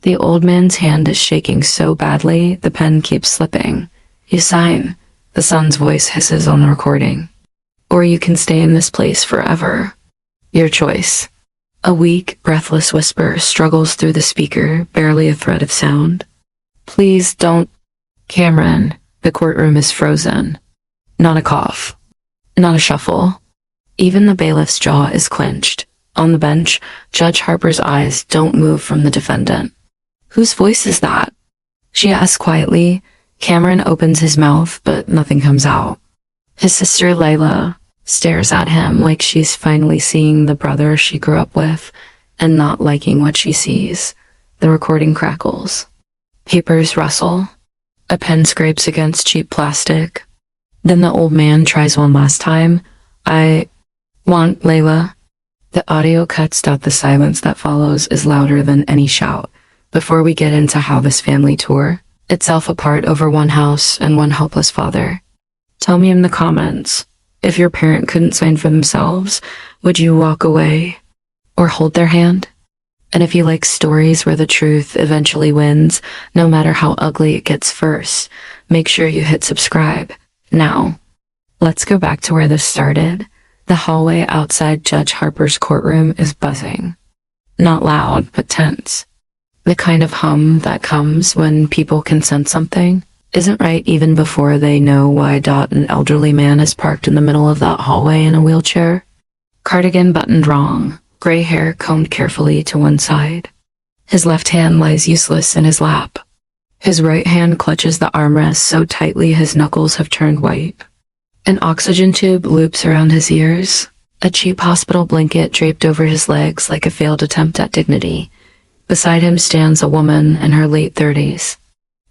The old man's hand is shaking so badly, the pen keeps slipping. You sign. The son's voice hisses on the recording. Or you can stay in this place forever. Your choice. A weak, breathless whisper struggles through the speaker, barely a thread of sound. Please don't. Cameron, the courtroom is frozen. Not a cough. Not a shuffle. Even the bailiff's jaw is clenched. On the bench, Judge Harper's eyes don't move from the defendant. Whose voice is that? She asks quietly. Cameron opens his mouth, but nothing comes out. His sister Layla stares at him like she's finally seeing the brother she grew up with and not liking what she sees. The recording crackles. Papers rustle. A pen scrapes against cheap plastic. Then the old man tries one last time. I want Layla. The audio cuts out. The silence that follows is louder than any shout. Before we get into how this family tore itself apart over one house and one helpless father, tell me in the comments, if your parent couldn't sign for themselves, would you walk away or hold their hand? And if you like stories where the truth eventually wins, no matter how ugly it gets first, make sure you hit subscribe. Now, let's go back to where this started. The hallway outside Judge Harper's courtroom is buzzing. Not loud, but tense. The kind of hum that comes when people can sense something isn't right even before they know why an elderly man is parked in the middle of that hallway in a wheelchair. Cardigan buttoned wrong, gray hair combed carefully to one side. His left hand lies useless in his lap. His right hand clutches the armrest so tightly his knuckles have turned white. An oxygen tube loops around his ears, a cheap hospital blanket draped over his legs like a failed attempt at dignity. Beside him stands a woman in her late 30s.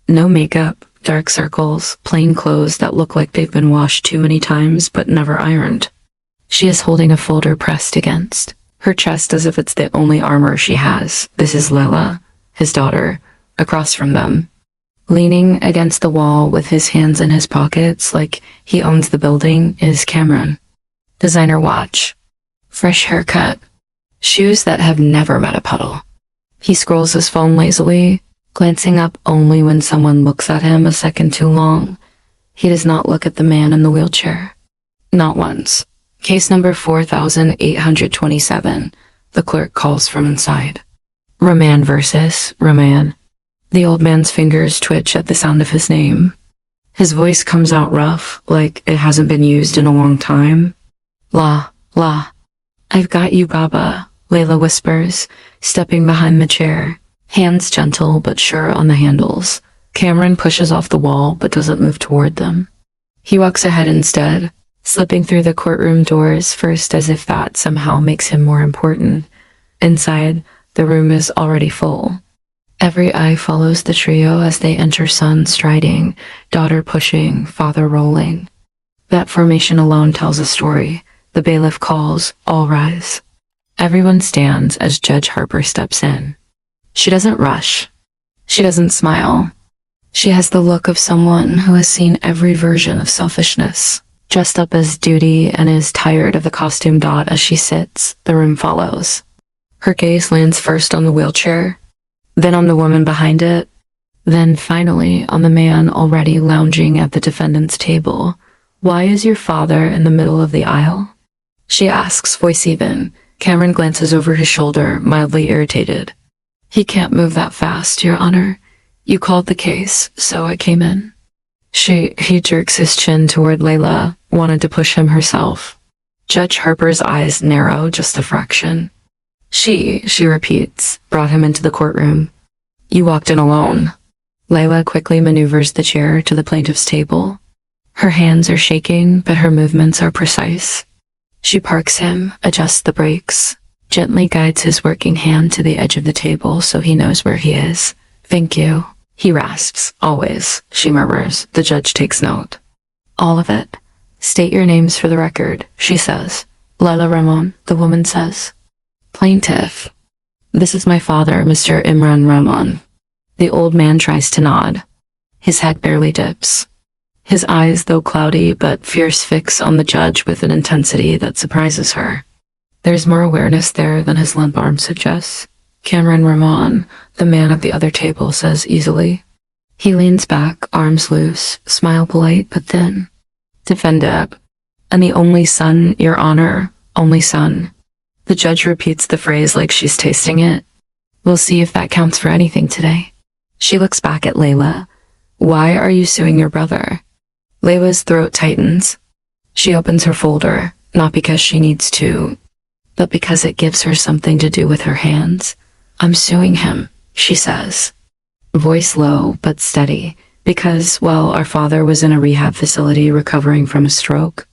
No makeup, dark circles, plain clothes that look like they've been washed too many times but never ironed. She is holding a folder pressed against her chest as if it's the only armor she has. This is Lila, his daughter, across from them. Leaning against the wall with his hands in his pockets like he owns the building is Cameron. Designer watch. Fresh haircut. Shoes that have never met a puddle. He scrolls his phone lazily, glancing up only when someone looks at him a second too long. He does not look at the man in the wheelchair. Not once. Case number 4827. The clerk calls from inside. Roman versus Roman. The old man's fingers twitch at the sound of his name. His voice comes out rough, like it hasn't been used in a long time. La. I've got you, Baba, Layla whispers, stepping behind the chair, hands gentle but sure on the handles. Cameron pushes off the wall but doesn't move toward them. He walks ahead instead, slipping through the courtroom doors first as if that somehow makes him more important. Inside, the room is already full. Every eye follows the trio as they enter, son striding, daughter pushing, father rolling. That formation alone tells a story. The bailiff calls, all rise. Everyone stands as Judge Harper steps in. She doesn't rush. She doesn't smile. She has the look of someone who has seen every version of selfishness. Dressed up as duty and is tired of the costume. As she sits, the room follows. Her gaze lands first on the wheelchair, then on the woman behind it, then finally on the man already lounging at the defendant's table. Why is your father in the middle of the aisle? She asks, voice even. Cameron glances over his shoulder, mildly irritated. He can't move that fast, Your Honor. You called the case, so I came in. He jerks his chin toward Layla, wanted to push him herself. Judge Harper's eyes narrow just a fraction. She repeats, brought him into the courtroom. You walked in alone. Layla quickly maneuvers the chair to the plaintiff's table. Her hands are shaking, but her movements are precise. She parks him, adjusts the brakes, gently guides his working hand to the edge of the table so he knows where he is. Thank you. He rasps. Always, she murmurs. The judge takes note. All of it. State your names for the record, she says. Layla Ramon, the woman says. Plaintiff. This is my father, Mr. Imran Ramon. The old man tries to nod. His head barely dips. His eyes, though cloudy but fierce, fix on the judge with an intensity that surprises her. There's more awareness there than his limp arm suggests. Cameron Ramon, the man at the other table, says easily. He leans back, arms loose, smile polite but thin. Defendant. And the only son, Your Honor, only son. The judge repeats the phrase like she's tasting it. We'll see if that counts for anything today. She looks back at Layla. Why are you suing your brother? Layla's throat tightens. She opens her folder, not because she needs to, but because it gives her something to do with her hands. I'm suing him, she says. Voice low but steady, because, well, our father was in a rehab facility recovering from a stroke.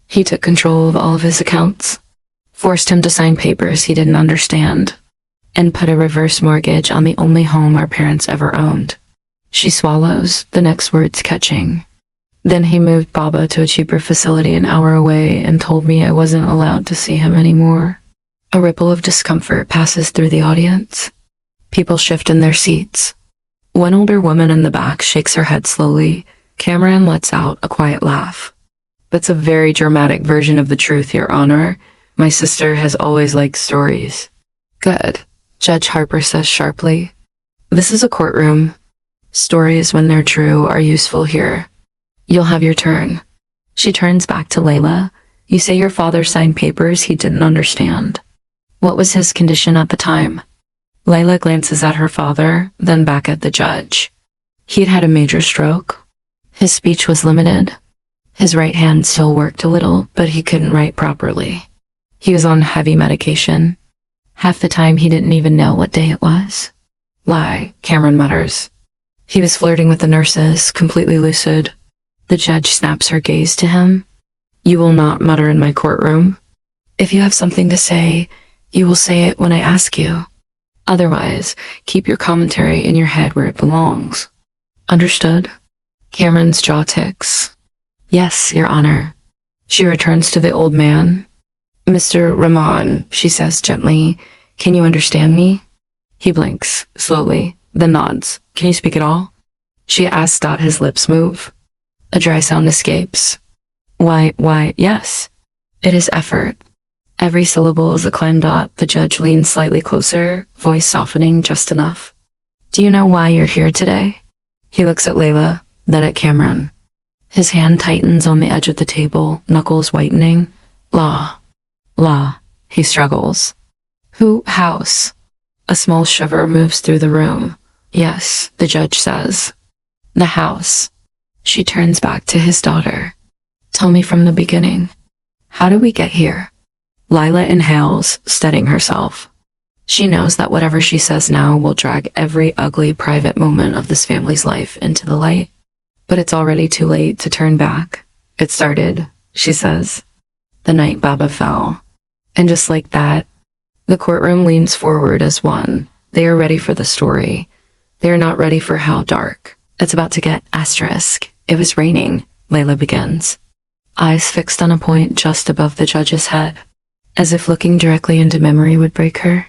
He took control of all of his accounts, forced him to sign papers he didn't understand, and put a reverse mortgage on the only home our parents ever owned. She swallows, the next words catching. Then he moved Baba to a cheaper facility an hour away and told me I wasn't allowed to see him anymore. A ripple of discomfort passes through the audience. People shift in their seats. One older woman in the back shakes her head slowly. Cameron lets out a quiet laugh. That's a very dramatic version of the truth, Your Honor. My sister has always liked stories. Good, Judge Harper says sharply. This is a courtroom. Stories, when they're true, are useful here. You'll have your turn. She turns back to Layla. You say your father signed papers he didn't understand. What was his condition at the time? Layla glances at her father, then back at the judge. He'd had a major stroke. His speech was limited. His right hand still worked a little, but he couldn't write properly. He was on heavy medication. Half the time he didn't even know what day it was. Lie, Cameron mutters. He was flirting with the nurses, completely lucid. The judge snaps her gaze to him. You will not mutter in my courtroom. If you have something to say, you will say it when I ask you. Otherwise, keep your commentary in your head where it belongs. Understood? Cameron's jaw ticks. Yes, Your Honor. She returns to the old man. Mr. Ramon, she says gently, can you understand me? He blinks, slowly, then nods. Can you speak at all? She asks. His lips move. A dry sound escapes. Why, yes. It is effort. Every syllable is a climb. The judge leans slightly closer, voice softening just enough. Do you know why you're here today? He looks at Layla, then at Cameron. His hand tightens on the edge of the table, knuckles whitening. Law, he struggles. Who, house? A small shiver moves through the room. Yes, the judge says. The house. She turns back to his daughter. Tell me from the beginning. How did we get here? Lila inhales, steadying herself. She knows that whatever she says now will drag every ugly private moment of this family's life into the light. But it's already too late to turn back. It started, she says, the night Baba fell. And just like that, the courtroom leans forward as one. They are ready for the story. They are not ready for how dark. It's about to get asterisk. It was raining, Layla begins. Eyes fixed on a point just above the judge's head, as if looking directly into memory would break her.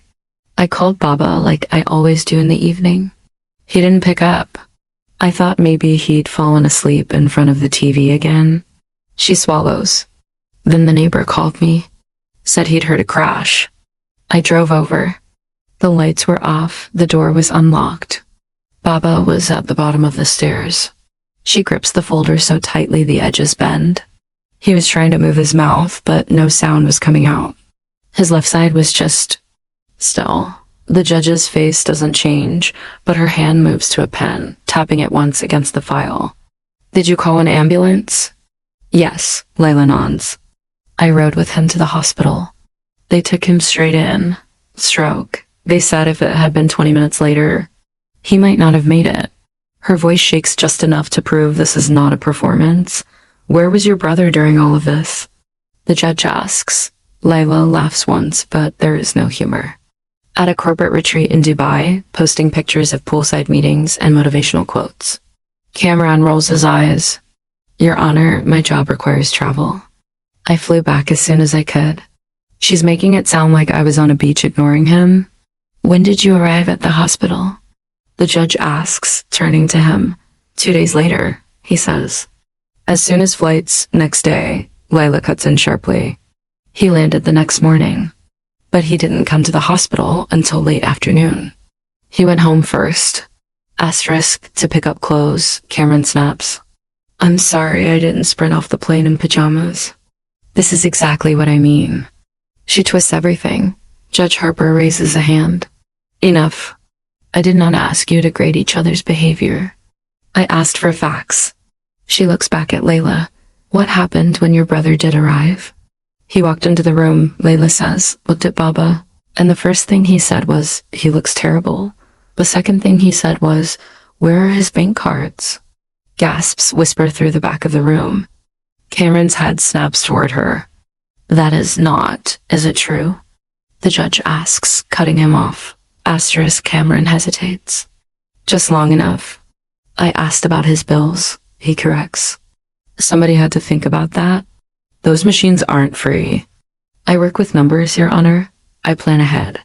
I called Baba like I always do in the evening. He didn't pick up. I thought maybe he'd fallen asleep in front of the TV again. She swallows. Then the neighbor called me, said he'd heard a crash. I drove over. The lights were off, the door was unlocked. Baba was at the bottom of the stairs. She grips the folder so tightly the edges bend. He was trying to move his mouth, but no sound was coming out. His left side was just still. The judge's face doesn't change, but her hand moves to a pen, tapping it once against the file. Did you call an ambulance? Yes, Layla nods. I rode with him to the hospital. They took him straight in. Stroke. They said if it had been 20 minutes later, he might not have made it. Her voice shakes just enough to prove this is not a performance. Where was your brother during all of this? The judge asks. Layla laughs once, but there is no humor. At a corporate retreat in Dubai, posting pictures of poolside meetings and motivational quotes. Cameron rolls his eyes. Your Honor, my job requires travel. I flew back as soon as I could. She's making it sound like I was on a beach ignoring him. When did you arrive at the hospital? The judge asks, turning to him. 2 days later, he says. As soon as flights, next day, Layla cuts in sharply. He landed the next morning. but he didn't come to the hospital until late afternoon. He went home first. Asterisk to pick up clothes, Cameron snaps. I'm sorry I didn't sprint off the plane in pajamas. This is exactly what I mean. She twists everything. Judge Harper raises a hand. Enough. I did not ask you to grade each other's behavior. I asked for facts. She looks back at Layla. What happened when your brother did arrive? He walked into the room, Layla says, looked at Baba, and the first thing he said was, he looks terrible. The second thing he said was, where are his bank cards? Gasps whisper through the back of the room. Cameron's head snaps toward her. That is not, is it true? The judge asks, cutting him off. Asterisk Cameron hesitates. Just long enough. I asked about his bills, he corrects. Somebody had to think about that. Those machines aren't free. I work with numbers, Your Honor. I plan ahead.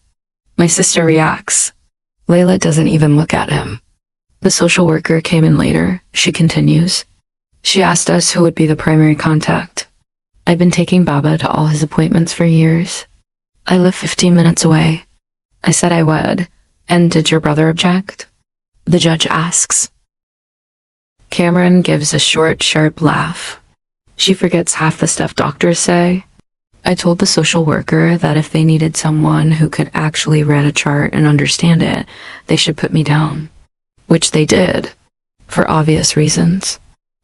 My sister reacts. Layla doesn't even look at him. The social worker came in later, she continues. She asked us who would be the primary contact. I've been taking Baba to all his appointments for years. I live 15 minutes away. I said I would. And did your brother object? The judge asks. Cameron gives a short, sharp laugh. She forgets half the stuff doctors say. I told the social worker that if they needed someone who could actually read a chart and understand it, they should put me down. Which they did. For obvious reasons.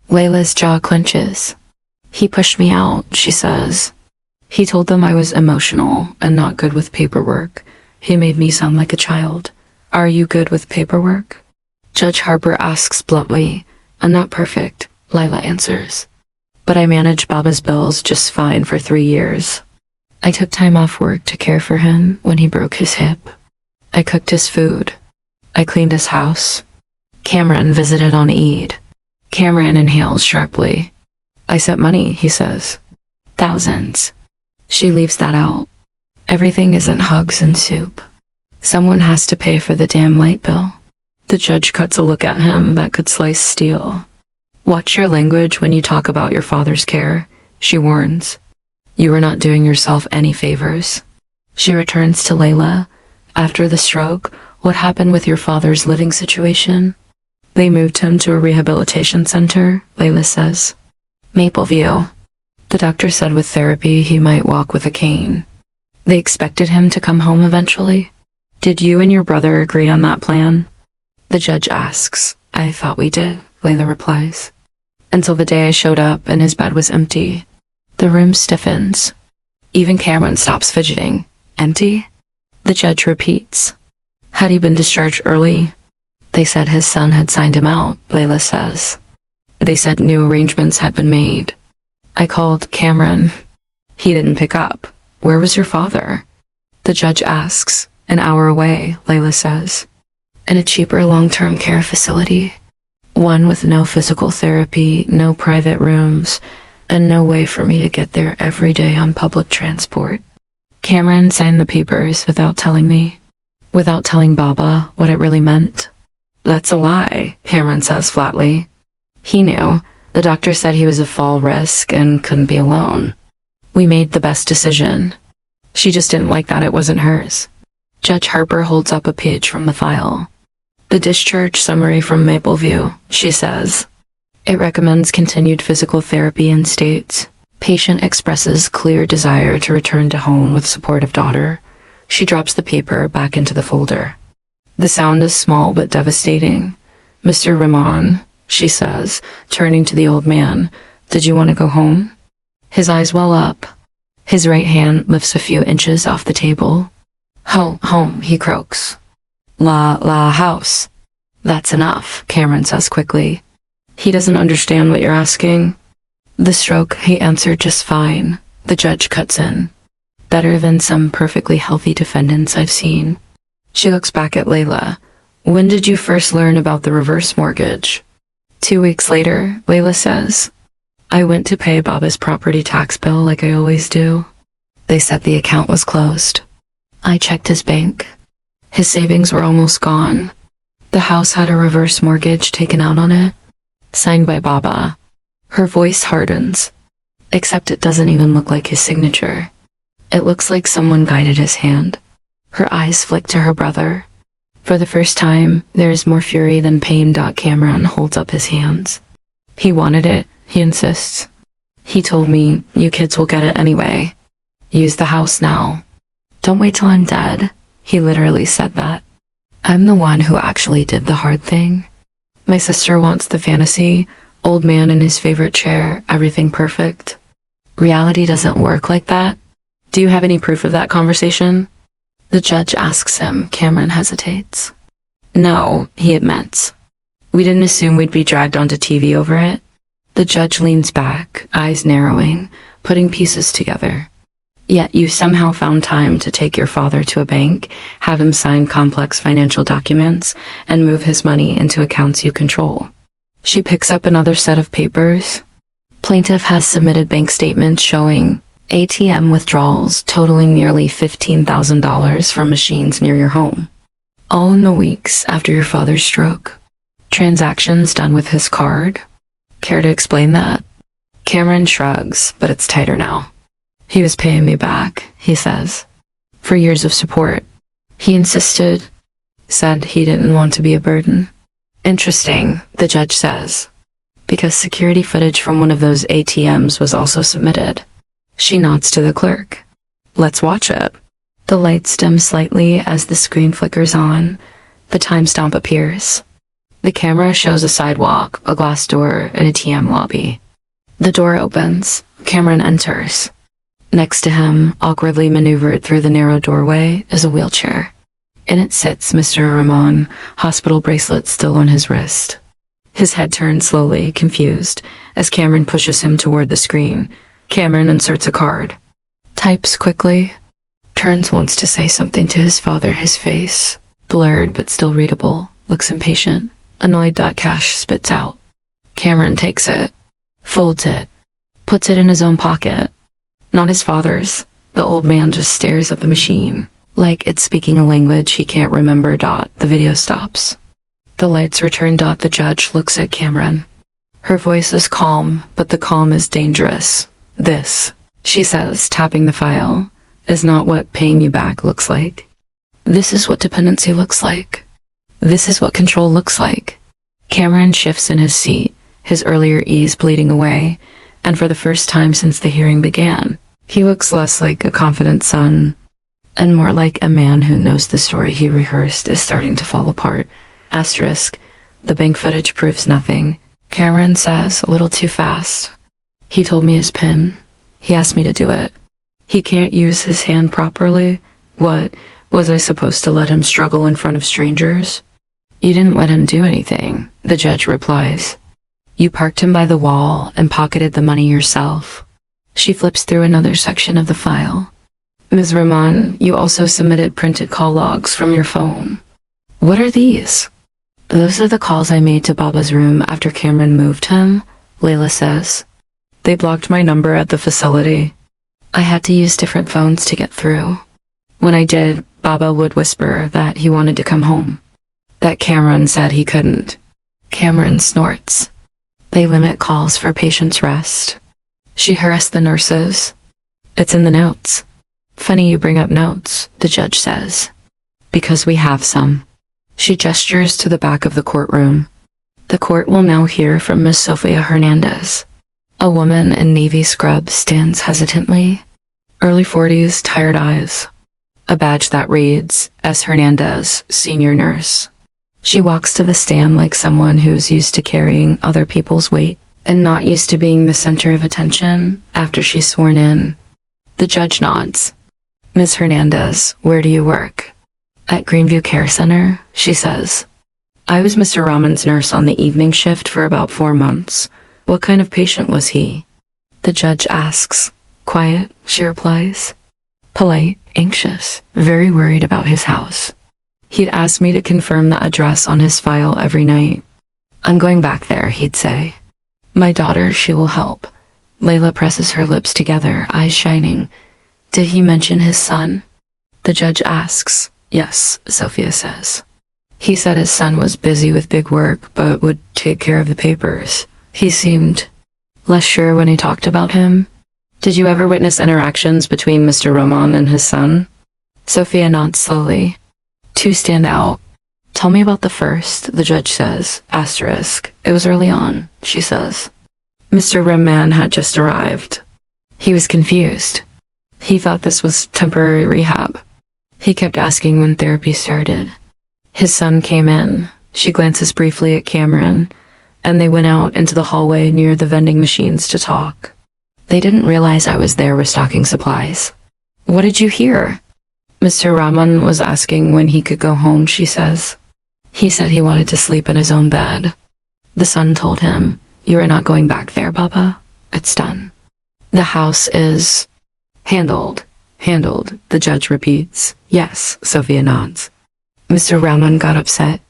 Layla's jaw clenches. He pushed me out, she says. He told them I was emotional and not good with paperwork. He made me sound like a child. Are you good with paperwork? Judge Harper asks bluntly. I'm not perfect, Layla answers. But I managed Baba's bills just fine for 3 years. I took time off work to care for him when he broke his hip. I cooked his food. I cleaned his house. Cameron visited on Eid. Cameron inhales sharply. I sent money, he says. Thousands. She leaves that out. Everything isn't hugs and soup. Someone has to pay for the damn light bill. The judge cuts a look at him that could slice steel. Watch your language when you talk about your father's care, she warns. You are not doing yourself any favors. She returns to Layla. After the stroke, what happened with your father's living situation? They moved him to a rehabilitation center, Layla says. Mapleview. The doctor said with therapy he might walk with a cane. They expected him to come home eventually. Did you and your brother agree on that plan? The judge asks. I thought we did, Layla replies. Until the day I showed up and his bed was empty. The room stiffens. Even Cameron stops fidgeting. Empty? The judge repeats. Had he been discharged early? They said his son had signed him out, Layla says. They said new arrangements had been made. I called Cameron. He didn't pick up. Where was your father? The judge asks. An hour away, Layla says. In a cheaper long-term care facility. One with no physical therapy, no private rooms, and no way for me to get there every day on public transport. Cameron signed the papers without telling me. Without telling Baba what it really meant. That's a lie, Cameron says flatly. He knew. The doctor said he was a fall risk and couldn't be alone. We made the best decision. She just didn't like that it wasn't hers. Judge Harper holds up a page from the file. The discharge summary from Mapleview, she says. It recommends continued physical therapy and states. Patient expresses clear desire to return to home with supportive daughter. She drops the paper back into the folder. The sound is small but devastating. Mr. Ramon, she says, turning to the old man, did you want to go home? His eyes well up. His right hand lifts a few inches off the table. Home, he croaks. La house. That's enough, Cameron says quickly. He doesn't understand what you're asking. The stroke, he answered just fine. The judge cuts in. Better than some perfectly healthy defendants I've seen. She looks back at Layla. When did you first learn about the reverse mortgage? 2 weeks later, Layla says. I went to pay Baba's property tax bill like I always do. They said the account was closed. I checked his bank. His savings were almost gone. The house had a reverse mortgage taken out on it. Signed by Baba. Her voice hardens. Except it doesn't even look like his signature. It looks like someone guided his hand. Her eyes flick to her brother. For the first time, there is more fury than pain. Cameron holds up his hands. He wanted it, he insists. He told me, you kids will get it anyway. Use the house now. Don't wait till I'm dead. He literally said that. I'm the one who actually did the hard thing. My sister wants the fantasy, old man in his favorite chair, everything perfect. Reality doesn't work like that. Do you have any proof of that conversation? The judge asks him. Cameron hesitates. No, he admits. We didn't assume we'd be dragged onto TV over it. The judge leans back, eyes narrowing, putting pieces together. Yet you somehow found time to take your father to a bank, have him sign complex financial documents, and move his money into accounts you control. She picks up another set of papers. Plaintiff has submitted bank statements showing ATM withdrawals totaling nearly $15,000 from machines near your home. All in the weeks after your father's stroke. Transactions done with his card. Care to explain that? Cameron shrugs, but it's tighter now. He was paying me back, he says, for years of support. He insisted, said he didn't want to be a burden. Interesting, the judge says, because security footage from one of those ATMs was also submitted. She nods to the clerk. Let's watch it. The lights dim slightly as the screen flickers on. The timestamp appears. The camera shows a sidewalk, a glass door, an ATM lobby. The door opens. Cameron enters. Next to him, awkwardly maneuvered through the narrow doorway, is a wheelchair. In it sits Mr. Ramon, hospital bracelet still on his wrist. His head turns slowly, confused, as Cameron pushes him toward the screen. Cameron inserts a card. Types quickly. Turns once to say something to his father. His face, blurred but still readable, looks impatient. Annoyed. Cash spits out. Cameron takes it, folds it, puts it in his own pocket. Not his father's. The old man just stares at the machine, like it's speaking a language he can't remember. The video stops. The lights return. The judge looks at Cameron. Her voice is calm, but the calm is dangerous. This, she says, tapping the file, is not what paying you back looks like. This is what dependency looks like. This is what control looks like. Cameron shifts in his seat, his earlier ease bleeding away, and for the first time since the hearing began, he looks less like a confident son, and more like a man who knows the story he rehearsed is starting to fall apart. Asterisk, the bank footage proves nothing. Cameron says, a little too fast. He told me his PIN. He asked me to do it. He can't use his hand properly. What, was I supposed to let him struggle in front of strangers? You didn't let him do anything, the judge replies. You parked him by the wall and pocketed the money yourself. She flips through another section of the file. Ms. Ramon, you also submitted printed call logs from your phone. What are these? Those are the calls I made to Baba's room after Cameron moved him, Layla says. They blocked my number at the facility. I had to use different phones to get through. When I did, Baba would whisper that he wanted to come home. That Cameron said he couldn't. Cameron snorts. They limit calls for patients' rest. She harassed the nurses. It's in the notes. Funny you bring up notes, the judge says. Because we have some. She gestures to the back of the courtroom. The court will now hear from Miss Sofia Hernandez. A woman in navy scrubs stands hesitantly. Early 40s, tired eyes. A badge that reads, S. Hernandez, senior nurse. She walks to the stand like someone who's used to carrying other people's weight and not used to being the center of attention after she's sworn in. The judge nods. Ms. Hernandez, where do you work? At Greenview Care Center, she says. I was Mr. Rahman's nurse on the evening shift for about 4 months. What kind of patient was he? The judge asks. Quiet, she replies. Polite, anxious, very worried about his house. He'd ask me to confirm the address on his file every night. I'm going back there, he'd say. My daughter, she will help. Layla presses her lips together, eyes shining. Did he mention his son? The judge asks. Yes, Sophia says. He said his son was busy with big work, but would take care of the papers. He seemed less sure when he talked about him. Did you ever witness interactions between Mr. Roman and his son? Sophia nods slowly. Two stand out. Tell me about the first, the judge says. Asterisk. It was early on, she says. Mr. Rimman had just arrived. He was confused. He thought this was temporary rehab. He kept asking when therapy started. His son came in. She glances briefly at Cameron, and they went out into the hallway near the vending machines to talk. They didn't realize I was there restocking supplies. What did you hear? Mr. Rahman was asking when he could go home, she says. He said he wanted to sleep in his own bed. The son told him, "You are not going back there, Papa. It's done." The house is handled. Handled, the judge repeats. Yes, Sophia nods. Mr. Rahman got upset.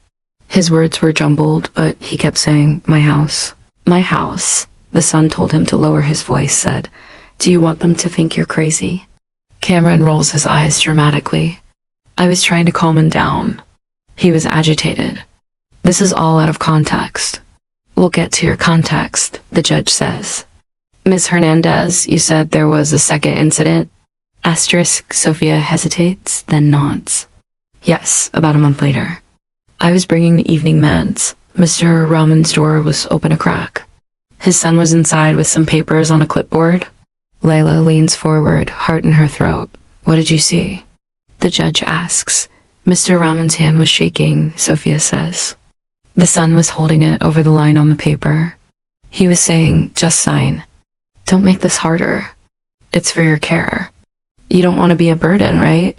His words were jumbled, but he kept saying, "My house. My house." The son told him to lower his voice, said, "Do you want them to think you're crazy?" Cameron rolls his eyes dramatically. I was trying to calm him down. He was agitated. This is all out of context. We'll get to your context, the judge says. Ms. Hernandez, you said there was a second incident? Asterisk, Sophia hesitates, then nods. Yes, about a month later. I was bringing the evening meds. Mr. Rahman's door was open a crack. His son was inside with some papers on a clipboard. Layla leans forward, heart in her throat. What did you see? The judge asks. Mr. Rahman's hand was shaking, Sophia says. The son was holding it over the line on the paper. He was saying, just sign. Don't make this harder. It's for your care. You don't want to be a burden, right?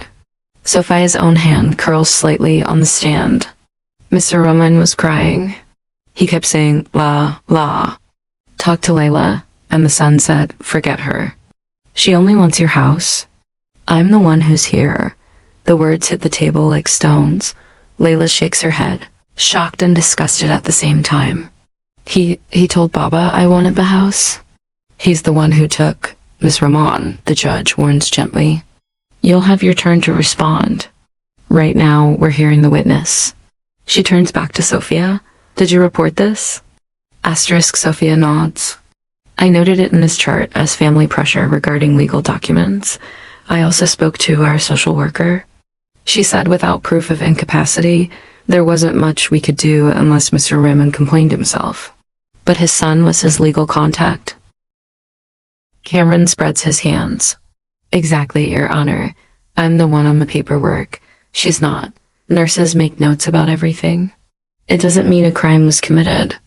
Sophia's own hand curls slightly on the stand. Mr. Rahman was crying. He kept saying, la, la. Talk to Layla, and the son said, forget her. She only wants your house. I'm the one who's here. The words hit the table like stones. Layla shakes her head, shocked and disgusted at the same time. He told Baba I wanted the house. He's the one who took Miss Rahman, the judge warns gently. You'll have your turn to respond. Right now, we're hearing the witness. She turns back to Sophia. Did you report this? Asterisk, Sophia nods. I noted it in this chart as family pressure regarding legal documents. I also spoke to our social worker. She said without proof of incapacity, there wasn't much we could do unless Mr. Raymond complained himself. But his son was his legal contact. Cameron spreads his hands. Exactly, Your Honor. I'm the one on the paperwork. She's not. Nurses make notes about everything. It doesn't mean a crime was committed.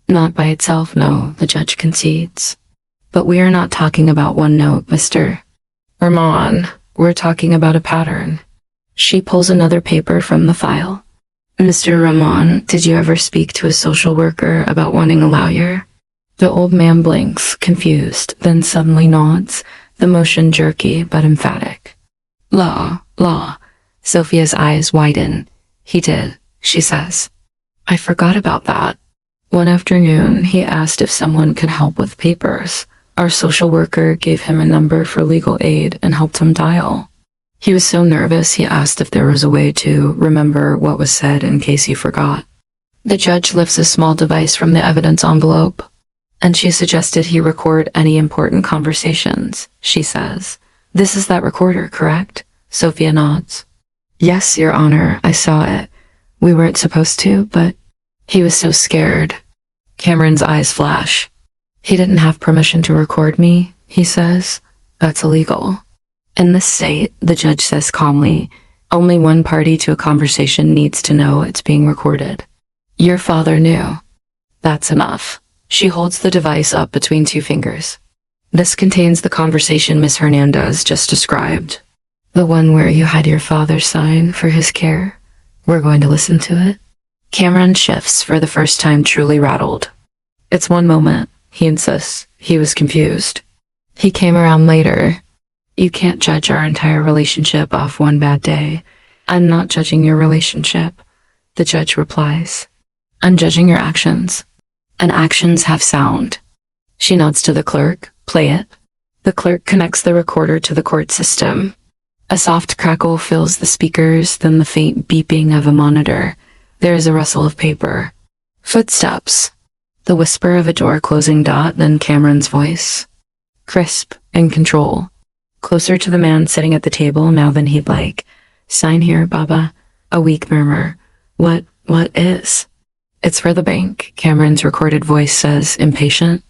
Not by itself, no, the judge concedes. But we are not talking about one note, Mr. Rahman. We're talking about a pattern. She pulls another paper from the file. Mr. Rahman, did you ever speak to a social worker about wanting a lawyer? The old man blinks, confused, then suddenly nods, the motion jerky but emphatic. Law. Sophia's eyes widen. He did, she says. I forgot about that. One afternoon, he asked if someone could help with papers. Our social worker gave him a number for legal aid and helped him dial. He was so nervous he asked if there was a way to remember what was said in case he forgot. The judge lifts a small device from the evidence envelope, and she suggested he record any important conversations, she says. This is that recorder, correct? Sophia nods. Yes, Your Honor, I saw it. We weren't supposed to, but he was so scared. Cameron's eyes flash. He didn't have permission to record me, he says. That's illegal. In this state, the judge says calmly, only one party to a conversation needs to know it's being recorded. Your father knew. That's enough. She holds the device up between two fingers. This contains the conversation Miss Hernandez just described. The one where you had your father sign for his care. We're going to listen to it. Cameron shifts for the first time, truly rattled. It's one moment, he insists. He was confused. He came around later. You can't judge our entire relationship off one bad day. I'm not judging your relationship, the judge replies. I'm judging your actions. And actions have sound. She nods to the clerk. Play it. The clerk connects the recorder to the court system. A soft crackle fills the speakers, then the faint beeping of a monitor. There is a rustle of paper. Footsteps. The whisper of a door closing, then Cameron's voice. crisp, in control. Closer to the man sitting at the table now than he'd like. Sign here, Baba. A weak murmur. What is? It's for the bank, Cameron's recorded voice says, impatient.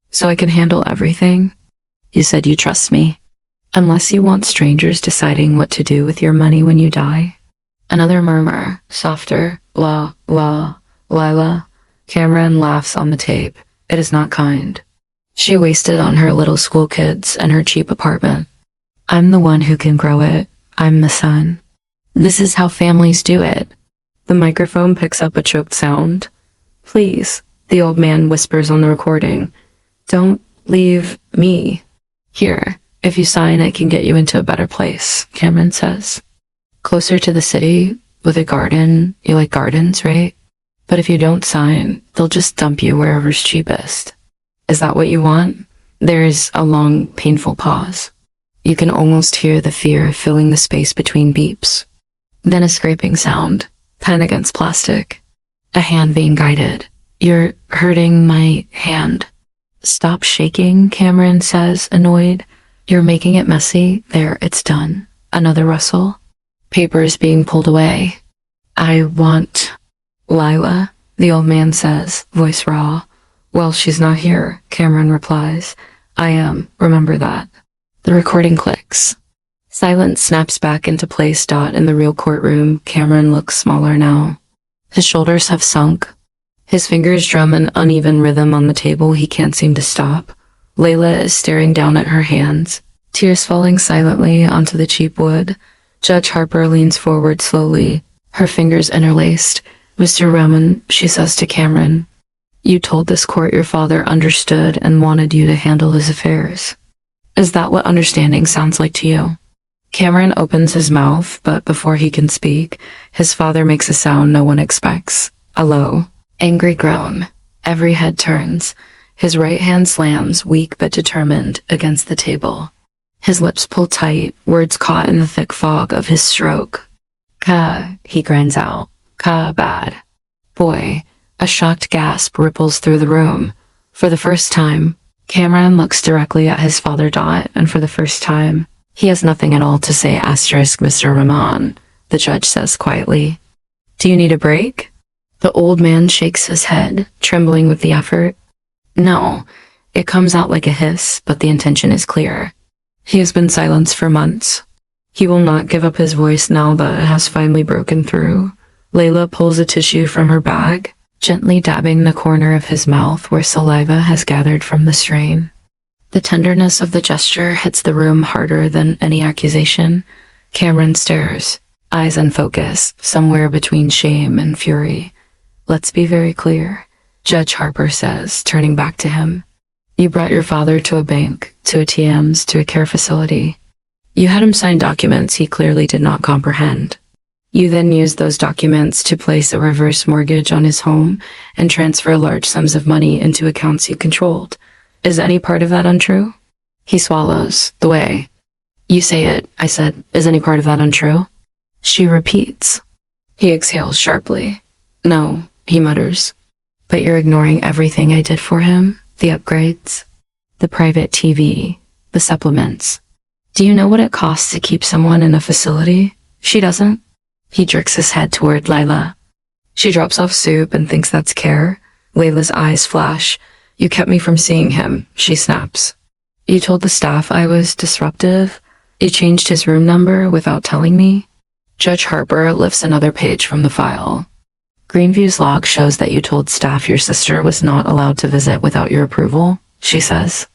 So I can handle everything. You said you trust me. Unless you want strangers deciding what to do with your money when you die. Another murmur, softer. Lila. Cameron laughs on the tape. It is not kind. She wasted on her little school kids and her cheap apartment. I'm the one who can grow it. I'm the son. This is how families do it. The microphone picks up a choked sound. Please, the old man whispers on the recording. Don't leave me. Here, if you sign, it can get you into a better place, Cameron says. Closer to the city, with a garden. You like gardens, right? But if you don't sign, they'll just dump you wherever's cheapest. Is that what you want? There is a long, painful pause. You can almost hear the fear filling the space between beeps. Then a scraping sound, pen against plastic. A hand being guided. You're hurting my hand. Stop shaking, Cameron says, annoyed. You're making it messy. There, it's done. Another rustle. Papers being pulled away. I want Lila, the old man says, voice raw. Well, she's not here, Cameron replies. I am, remember that. The recording clicks. Silence snaps back into place. In the real courtroom, Cameron looks smaller now. His shoulders have sunk. His fingers drum an uneven rhythm on the table he can't seem to stop. Layla is staring down at her hands, tears falling silently onto the cheap wood. Judge Harper leans forward slowly, her fingers interlaced. Mr. Roman, she says to Cameron, you told this court your father understood and wanted you to handle his affairs. Is that what understanding sounds like to you? Cameron opens his mouth, but before he can speak, his father makes a sound no one expects. A low, angry groan. Every head turns. His right hand slams, weak but determined, against the table. His lips pull tight, words caught in the thick fog of his stroke. Ka, he grinds out. Ka bad. Boy, a shocked gasp ripples through the room. For the first time, Cameron looks directly at his father. And for the first time, he has nothing at all to say. Mr. Rahman, the judge says quietly. Do you need a break? The old man shakes his head, trembling with the effort. No, it comes out like a hiss, but the intention is clear. He has been silenced for months. He will not give up his voice now that it has finally broken through. Layla pulls a tissue from her bag, gently dabbing the corner of his mouth where saliva has gathered from the strain. The tenderness of the gesture hits the room harder than any accusation. Cameron stares, eyes unfocused, somewhere between shame and fury. Let's be very clear, Judge Harper says, turning back to him. You brought your father to a bank, to ATMs, to a care facility. You had him sign documents he clearly did not comprehend. You then used those documents to place a reverse mortgage on his home and transfer large sums of money into accounts you controlled. Is any part of that untrue? He swallows. The way you say it, I said, is any part of that untrue? She repeats. He exhales sharply. No, he mutters. But you're ignoring everything I did for him, the upgrades, the private TV, the supplements. Do you know what it costs to keep someone in a facility? She doesn't. He jerks his head toward Layla. She drops off soup and thinks that's care. Layla's eyes flash. You kept me from seeing him, she snaps. You told the staff I was disruptive. You changed his room number without telling me. Judge Harper lifts another page from the file. Greenview's log shows that you told staff your sister was not allowed to visit without your approval, she says.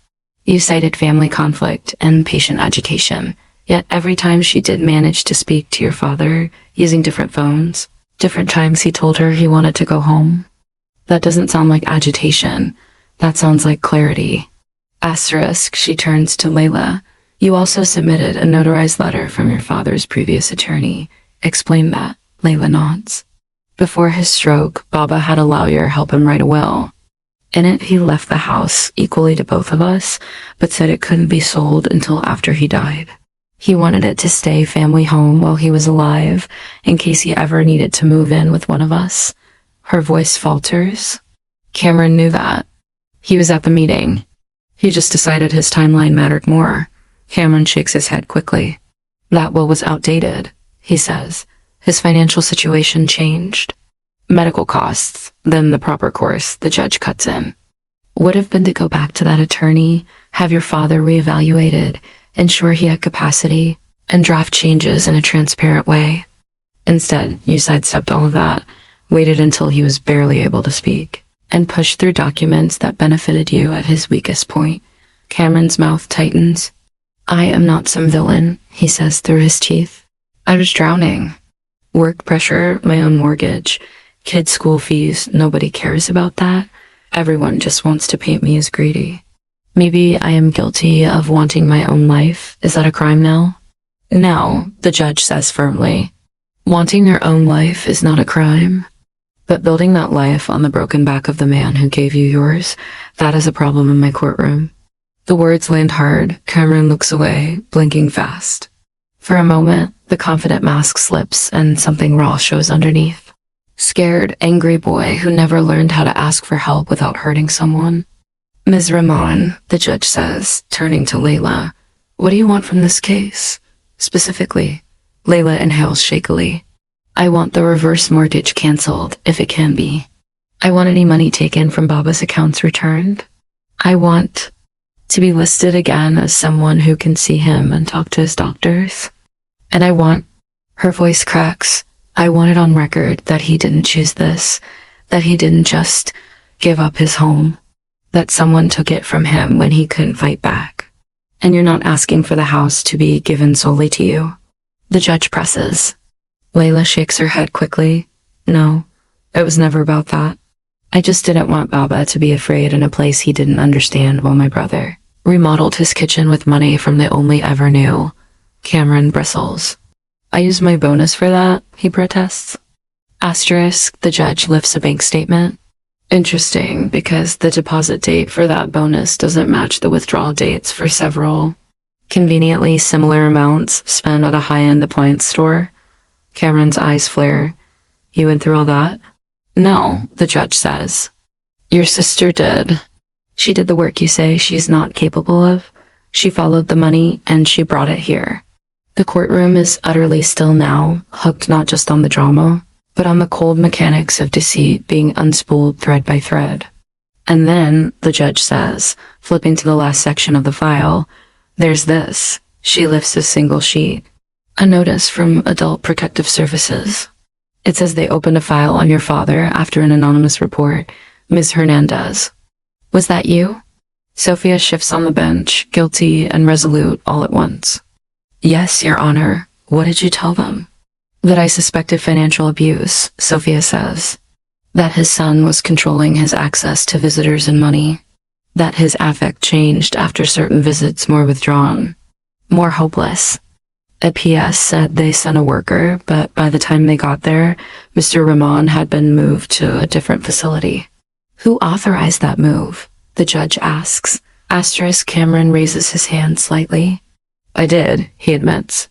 You cited family conflict and patient agitation. Yet every time she did manage to speak to your father, using different phones, different times he told her he wanted to go home. That doesn't sound like agitation. That sounds like clarity. Asterisk, she turns to Layla. You also submitted a notarized letter from your father's previous attorney. Explain that. Layla nods. Before his stroke, Baba had a lawyer help him write a will. In it, he left the house equally to both of us, but said it couldn't be sold until after he died. He wanted it to stay family home while he was alive, in case he ever needed to move in with one of us. Her voice falters. Cameron knew that. He was at the meeting. He just decided his timeline mattered more. Cameron shakes his head quickly. That will was outdated, he says. His financial situation changed. Medical costs, then the proper course, the judge cuts in. Would have been to go back to that attorney, have your father reevaluated, ensure he had capacity, and draft changes in a transparent way. Instead, you sidestepped all of that, waited until he was barely able to speak, and pushed through documents that benefited you at his weakest point. Cameron's mouth tightens. I am not some villain, he says through his teeth. I was drowning. Work pressure, my own mortgage, kids' school fees, nobody cares about that. Everyone just wants to paint me as greedy. Maybe I am guilty of wanting my own life. Is that a crime now? No, the judge says firmly. Wanting your own life is not a crime. But building that life on the broken back of the man who gave you yours, that is a problem in my courtroom. The words land hard. Cameron looks away, blinking fast. For a moment, the confident mask slips and something raw shows underneath. Scared, angry boy who never learned how to ask for help without hurting someone. Ms. Rahman, the judge says, turning to Layla, what do you want from this case? Specifically, Layla inhales shakily. I want the reverse mortgage canceled, if it can be. I want any money taken from Baba's accounts returned. I want to be listed again as someone who can see him and talk to his doctors. And I want, her voice cracks, I want it on record that he didn't choose this, that he didn't just give up his home, that someone took it from him when he couldn't fight back. And you're not asking for the house to be given solely to you. The judge presses. Layla shakes her head quickly. No, it was never about that. I just didn't want Baba to be afraid in a place he didn't understand while my brother remodeled his kitchen with money from the only ever knew. Cameron bristles. I used my bonus for that, he protests. Asterisk, the judge lifts a bank statement. Interesting, because the deposit date for that bonus doesn't match the withdrawal dates for several conveniently similar amounts spent at a high-end appliance store. Cameron's eyes flare. You went through all that? No, the judge says. Your sister did. She did the work you say she's not capable of. She followed the money, and she brought it here. The courtroom is utterly still now, hooked not just on the drama, but on the cold mechanics of deceit being unspooled thread by thread. And then, the judge says, flipping to the last section of the file, there's this. She lifts a single sheet. A notice from Adult Protective Services. It says they opened a file on your father after an anonymous report. Ms. Hernandez. Was that you? Sophia shifts on the bench, guilty and resolute all at once. Yes, Your Honor. What did you tell them? That I suspected financial abuse, Sophia says. That his son was controlling his access to visitors and money. That his affect changed after certain visits, more withdrawn, more hopeless. A PS said they sent a worker, but by the time they got there, Mr. Rahman had been moved to a different facility. Who authorized that move? The judge asks. Asterisk, Cameron raises his hand slightly. I did, he admits.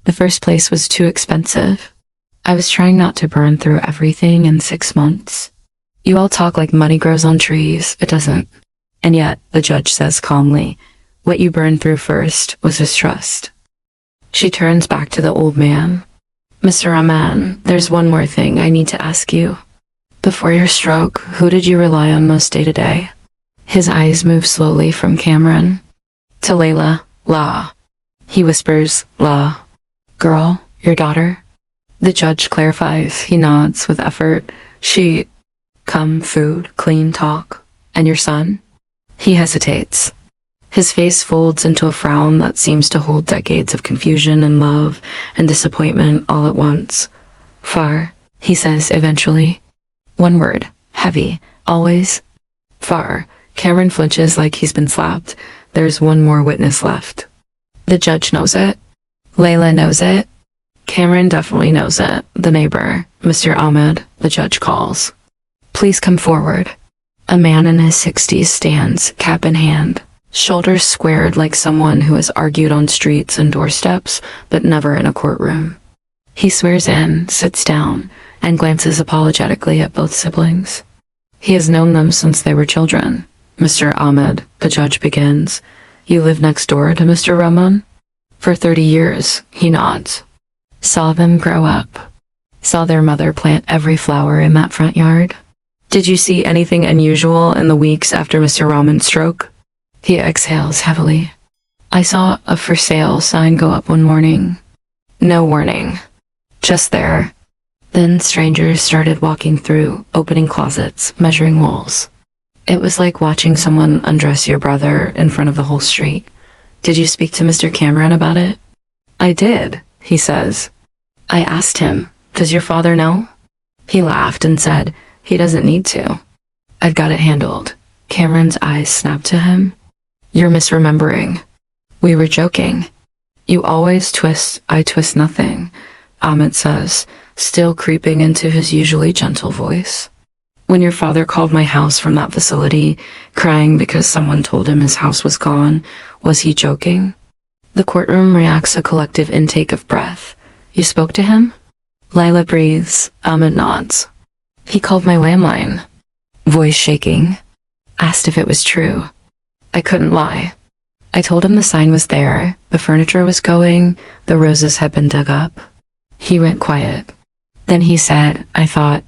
The first place was too expensive. I was trying not to burn through everything in 6 months. You all talk like money grows on trees. It doesn't. And yet, the judge says calmly, what you burned through first was his trust. She turns back to the old man. Mr. Rahman, there's one more thing I need to ask you. Before your stroke, who did you rely on most day to day? His eyes move slowly from Cameron to Layla. La. He whispers, La. Girl, your daughter? The judge clarifies. He nods with effort. She. Come, food, clean talk. And your son? He hesitates. His face folds into a frown that seems to hold decades of confusion and love and disappointment all at once. Far, he says eventually. One word. Heavy. Always. Far. Cameron flinches like he's been slapped. There's one more witness left. The judge knows it. Layla knows it. Cameron definitely knows it. The neighbor, Mr. Ahmed, the judge calls. Please come forward. A man in his 60s stands, cap in hand, shoulders squared like someone who has argued on streets and doorsteps, but never in a courtroom. He swears in, sits down, and glances apologetically at both siblings. He has known them since they were children. Mr. Ahmed, the judge begins. You live next door to Mr. Rahman? For 30 years, he nods. Saw them grow up. Saw their mother plant every flower in that front yard. Did you see anything unusual in the weeks after Mr. Rahman's stroke? He exhales heavily. I saw a for sale sign go up one morning. No warning. Just there. Then strangers started walking through, opening closets, measuring walls. It was like watching someone undress your brother in front of the whole street. Did you speak to Mr. Cameron about it? I did, he says. I asked him, does your father know? He laughed and said, he doesn't need to. I've got it handled. Cameron's eyes snapped to him. You're misremembering. We were joking. You always twist, I twist nothing, Ahmed says, still creeping into his usually gentle voice. When your father called my house from that facility, crying because someone told him his house was gone, was he joking? The courtroom reacts a collective intake of breath. You spoke to him? Lila breathes, Ahmed nods. He called my landline. Voice shaking. Asked if it was true. I couldn't lie. I told him the sign was there, the furniture was going, the roses had been dug up. He went quiet. Then he said, I thought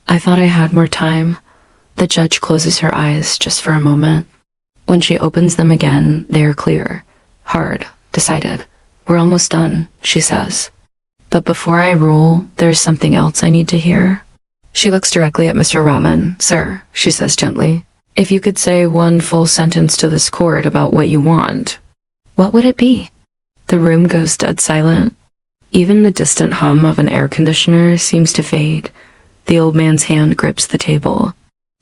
I had more time. The judge closes her eyes just for a moment. When she opens them again, they are clear, hard, decided. We're almost done, she says. But before I rule, there's something else I need to hear. She looks directly at Mr. Rahman. Sir, she says gently, if you could say one full sentence to this court about what you want, what would it be? The room goes dead silent. Even the distant hum of an air conditioner seems to fade. The old man's hand grips the table.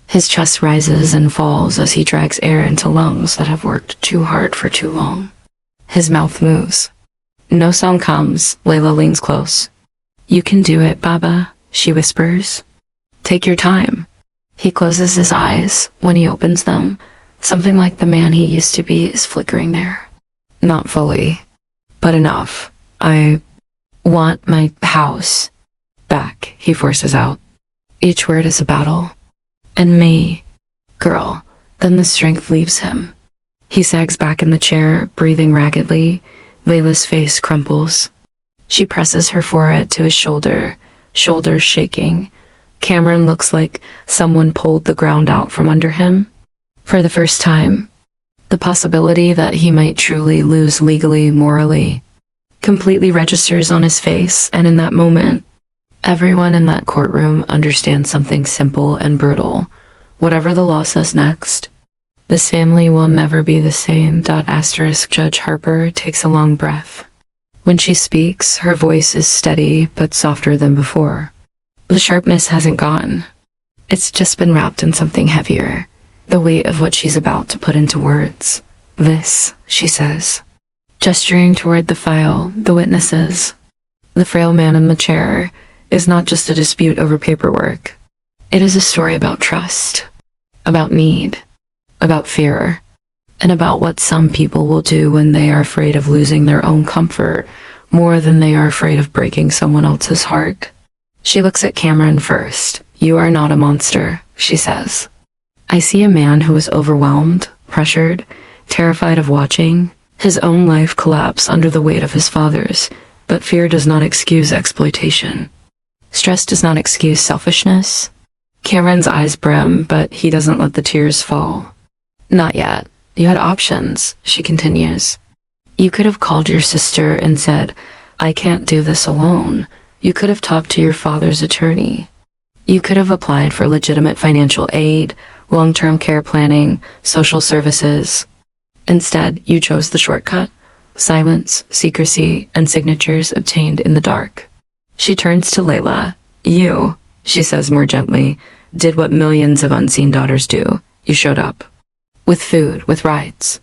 His chest rises and falls as he drags air into lungs that have worked too hard for too long. His mouth moves. No sound comes. Layla leans close. You can do it, Baba, she whispers. Take your time. He closes his eyes. When he opens them, something like the man he used to be is flickering there. Not fully, but enough. I want my house back, he forces out. Each word is a battle. And me, girl. Then the strength leaves him. He sags back in the chair, breathing raggedly. Layla's face crumples. She presses her forehead to his shoulder, shoulders shaking. Cameron looks like someone pulled the ground out from under him. For the first time, the possibility that he might truly lose legally, morally, completely registers on his face, and in that moment, everyone in that courtroom understands something simple and brutal. Whatever the law says next, this family will never be the same. Judge Harper takes a long breath. When she speaks, her voice is steady but softer than before. The sharpness hasn't gone. It's just been wrapped in something heavier. The weight of what she's about to put into words. This, she says, gesturing toward the file, the witnesses. The frail man in the chair is not just a dispute over paperwork. It is a story about trust, about need, about fear, and about what some people will do when they are afraid of losing their own comfort more than they are afraid of breaking someone else's heart. She looks at Cameron first. You are not a monster, she says. I see a man who is overwhelmed, pressured, terrified of watching his own life collapse under the weight of his father's, but fear does not excuse exploitation. Stress does not excuse selfishness. Cameron's eyes brim, but he doesn't let the tears fall. Not yet. You had options, she continues. You could have called your sister and said, I can't do this alone. You could have talked to your father's attorney. You could have applied for legitimate financial aid, long-term care planning, social services. Instead, you chose the shortcut: silence, secrecy, and signatures obtained in the dark. She turns to Layla. You, she says more gently, did what millions of unseen daughters do. You showed up. With food, with rides,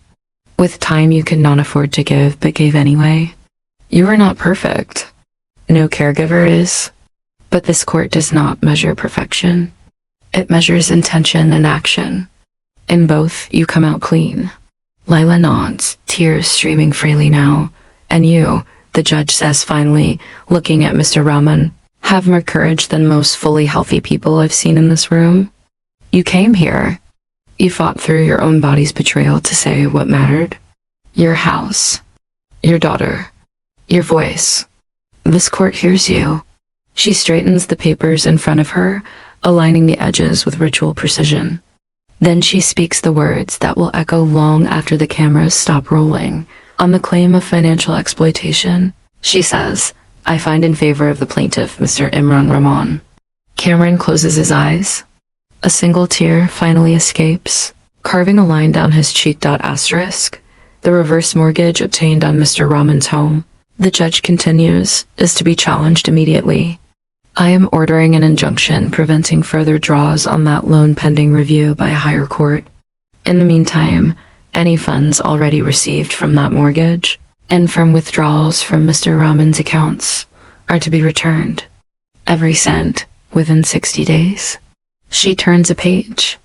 with time you could not afford to give, but gave anyway. You are not perfect. No caregiver is. But this court does not measure perfection. It measures intention and action. In both, you come out clean. Lila nods, tears streaming freely now. And you, the judge says finally, looking at Mr. Rahman, have more courage than most fully healthy people I've seen in this room. You came here. You fought through your own body's betrayal to say what mattered. Your house. Your daughter. Your voice. This court hears you. She straightens the papers in front of her, aligning the edges with ritual precision. Then she speaks the words that will echo long after the cameras stop rolling. On the claim of financial exploitation, she says, "I find in favor of the plaintiff, Mr. Imran Rahman." Cameron closes his eyes. A single tear finally escapes, carving a line down his cheek. Asterisk. The reverse mortgage obtained on Mr. Rahman's home, the judge continues, is to be challenged immediately. I am ordering an injunction preventing further draws on that loan pending review by a higher court. In the meantime, any funds already received from that mortgage, and from withdrawals from Mr. Rahman's accounts, are to be returned. Every cent, within 60 days. She turns a page.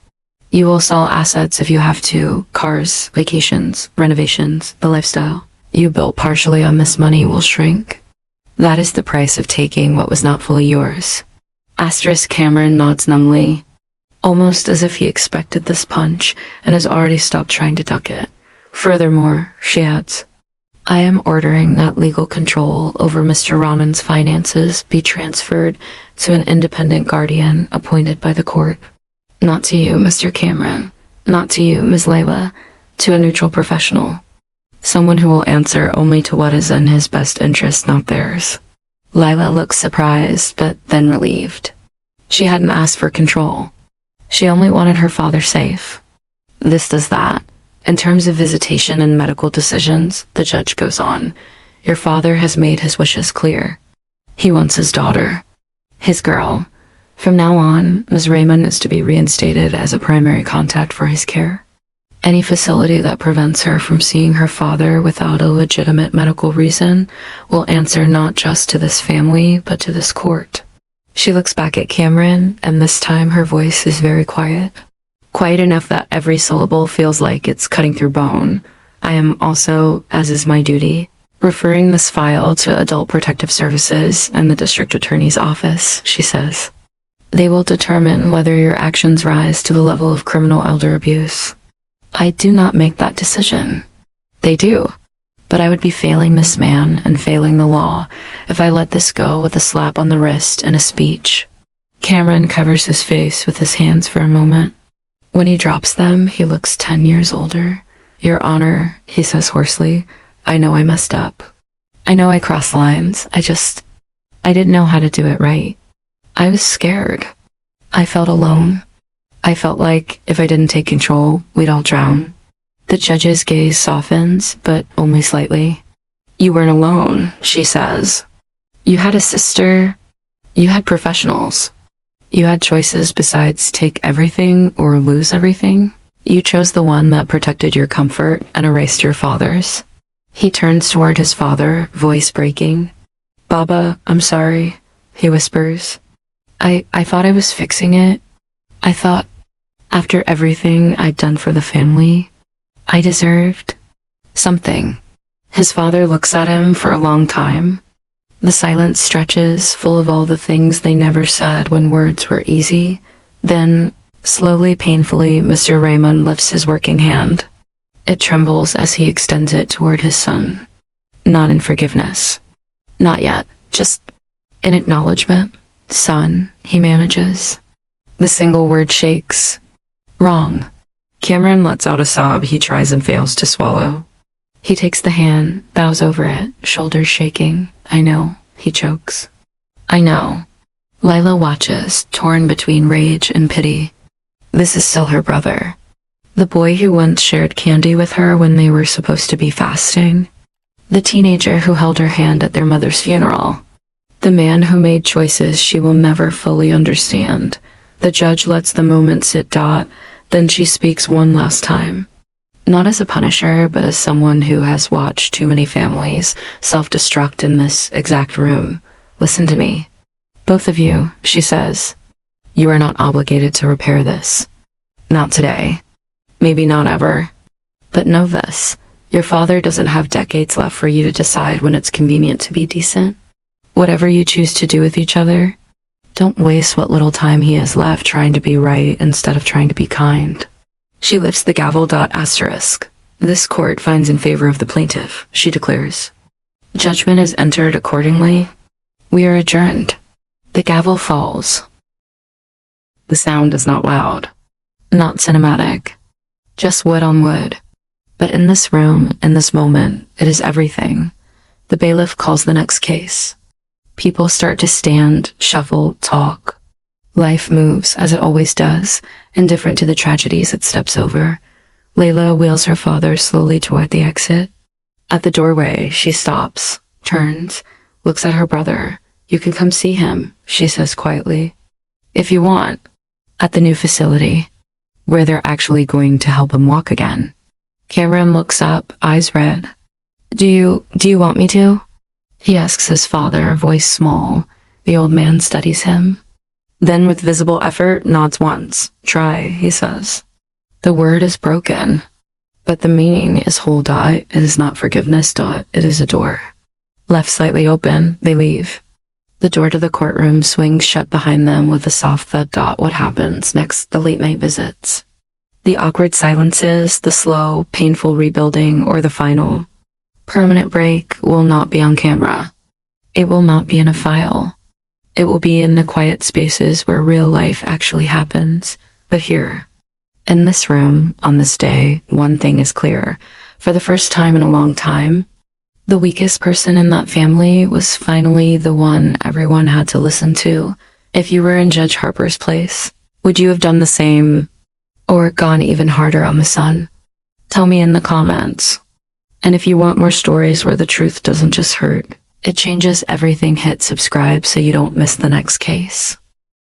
You will sell assets if you have to. Cars, vacations, renovations, the lifestyle you built partially on this money will shrink. That is the price of taking what was not fully yours. Asterisk. Cameron nods numbly, almost as if he expected this punch and has already stopped trying to duck it. Furthermore, she adds, I am ordering that legal control over Mr. Rahman's finances be transferred to an independent guardian appointed by the court. Not to you, Mr. Cameron. Not to you, Ms. Layla. To a neutral professional. Someone who will answer only to what is in his best interest, not theirs. Layla looks surprised, but then relieved. She hadn't asked for control. She only wanted her father safe. This does that. In terms of visitation and medical decisions, the judge goes on. Your father has made his wishes clear. He wants his daughter. His girl. From now on, Ms. Raymond is to be reinstated as a primary contact for his care. Any facility that prevents her from seeing her father without a legitimate medical reason will answer not just to this family, but to this court. She looks back at Cameron, and this time her voice is very quiet. Quiet enough that every syllable feels like it's cutting through bone. I am also, as is my duty, referring this file to Adult Protective Services and the District Attorney's Office, she says. They will determine whether your actions rise to the level of criminal elder abuse. I do not make that decision. They do. But I would be failing this man and failing the law if I let this go with a slap on the wrist and a speech. Cameron covers his face with his hands for a moment. When he drops them, he looks 10 years older. Your Honor, he says hoarsely, I know I messed up. I know I crossed lines. I didn't know how to do it right. I was scared. I felt alone. I felt like if I didn't take control, we'd all drown. The judge's gaze softens, but only slightly. You weren't alone, she says. You had a sister. You had professionals. You had choices besides take everything or lose everything. You chose the one that protected your comfort and erased your father's. He turns toward his father, voice breaking. Baba, I'm sorry, he whispers. I thought I was fixing it. I thought, after everything I'd done for the family, I deserved something. His father looks at him for a long time. The silence stretches, full of all the things they never said when words were easy. Then, slowly, painfully, Mr. Raymond lifts his working hand. It trembles as he extends it toward his son. Not in forgiveness. Not yet, just in acknowledgement. Son, he manages. The single word shakes. Wrong. Cameron lets out a sob he tries and fails to swallow. He takes the hand, bows over it, shoulders shaking. I know, he chokes. I know. Lila watches, torn between rage and pity. This is still her brother. The boy who once shared candy with her when they were supposed to be fasting. The teenager who held her hand at their mother's funeral. The man who made choices she will never fully understand. The judge lets the moment sit. Then she speaks one last time. Not as a punisher, but as someone who has watched too many families self-destruct in this exact room. Listen to me. Both of you, she says. You are not obligated to repair this. Not today. Maybe not ever. But know this. Your father doesn't have decades left for you to decide when it's convenient to be decent. Whatever you choose to do with each other, don't waste what little time he has left trying to be right instead of trying to be kind. She lifts the gavel. Asterisk. This court finds in favor of the plaintiff, she declares. Judgment is entered accordingly. We are adjourned. The gavel falls. The sound is not loud, not cinematic, just wood on wood. But in this room, in this moment, it is everything. The bailiff calls the next case. People start to stand, shuffle, talk. Life moves, as it always does, indifferent to the tragedies it steps over. Layla wheels her father slowly toward the exit. At the doorway, she stops, turns, looks at her brother. You can come see him, she says quietly. If you want. At the new facility, where they're actually going to help him walk again. Cameron looks up, eyes red. Do you want me to? He asks his father, voice small. The old man studies him. Then with visible effort, nods once. Try, he says. The word is broken, but the meaning is whole. It is not forgiveness. It is a door. Left slightly open, they leave. The door to the courtroom swings shut behind them with a soft thud. What happens next? The late night visits. The awkward silences, the slow, painful rebuilding, or the final permanent break will not be on camera. It will not be in a file. It will be in the quiet spaces where real life actually happens. But here, in this room, on this day, one thing is clear. For the first time in a long time, the weakest person in that family was finally the one everyone had to listen to. If you were in Judge Harper's place, would you have done the same or gone even harder on the son? Tell me in the comments. And if you want more stories where the truth doesn't just hurt, it changes everything, hit subscribe so you don't miss the next case.